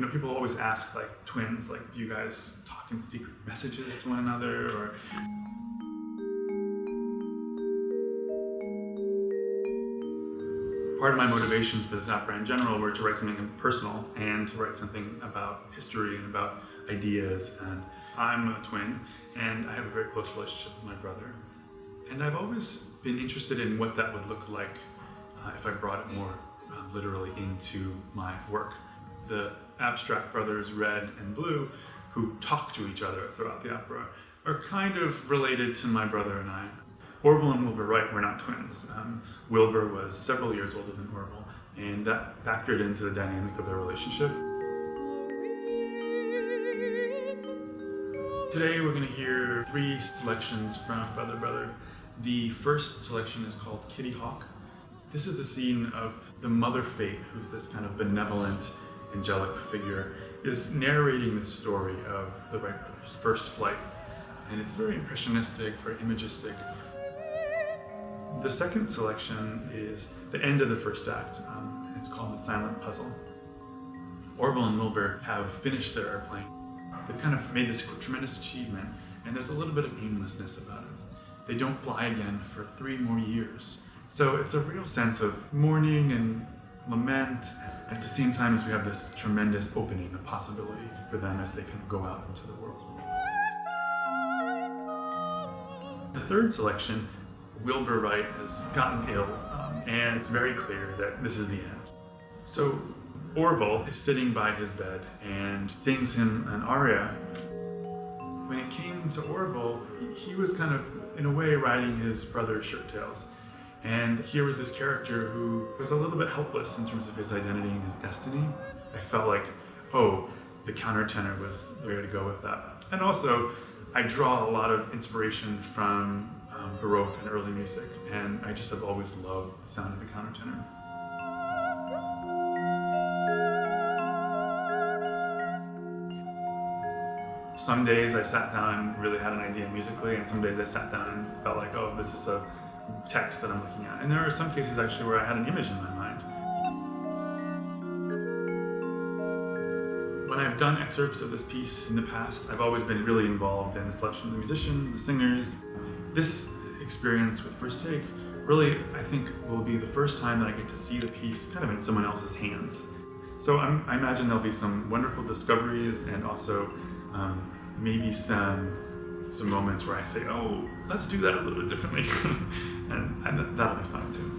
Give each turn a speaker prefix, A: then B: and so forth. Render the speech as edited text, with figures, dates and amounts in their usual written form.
A: People always ask, like, twins, like, do you guys talk in secret messages to one another, or... Part of my motivations for this opera in general were to write something personal and to write something about history and about ideas. And I'm a twin, and I have a very close relationship with my brother. And I've always been interested in what that would look like if I brought it more literally into my work. The abstract brothers, Red and Blue, who talk to each other throughout the opera, are kind of related to my brother and I. Orville and Wilbur Wright were not twins. Wilbur was several years older than Orville, and that factored into the dynamic of their relationship. Today we're going to hear 3 selections from Brother Brother. The first selection is called Kitty Hawk. This is the scene of the Mother Fate, who's this kind of benevolent, angelic figure, is narrating the story of the Wright Brothers' first flight. And it's very impressionistic, very imagistic. The second selection is the end of the first act. It's called The Silent Puzzle. Orville and Wilbur have finished their airplane. They've kind of made this tremendous achievement, and there's a little bit of aimlessness about it. They don't fly again for 3 more years. So it's a real sense of mourning and lament, at the same time as we have this tremendous opening, a possibility for them as they kind of go out into the world. The third selection, Wilbur Wright has gotten ill, and it's very clear that this is the end. So Orville is sitting by his bed and sings him an aria. When it came to Orville, he was kind of, in a way, riding his brother's shirt tails. And here was this character who was a little bit helpless in terms of his identity and his destiny. I felt like, oh, the countertenor was the way to go with that. And also, I draw a lot of inspiration from Baroque and early music, and I just have always loved the sound of the countertenor. Some days I sat down and really had an idea musically, and some days I sat down and felt like, oh, this is a text that I'm looking at. And there are some cases actually where I had an image in my mind. When I've done excerpts of this piece in the past, I've always been really involved in the selection of the musicians, the singers. This experience with First Take really, I think, will be the first time that I get to see the piece kind of in someone else's hands. So I imagine there'll be some wonderful discoveries, and also maybe some moments where I say, oh, let's do that a little bit differently. and that'll be fun too.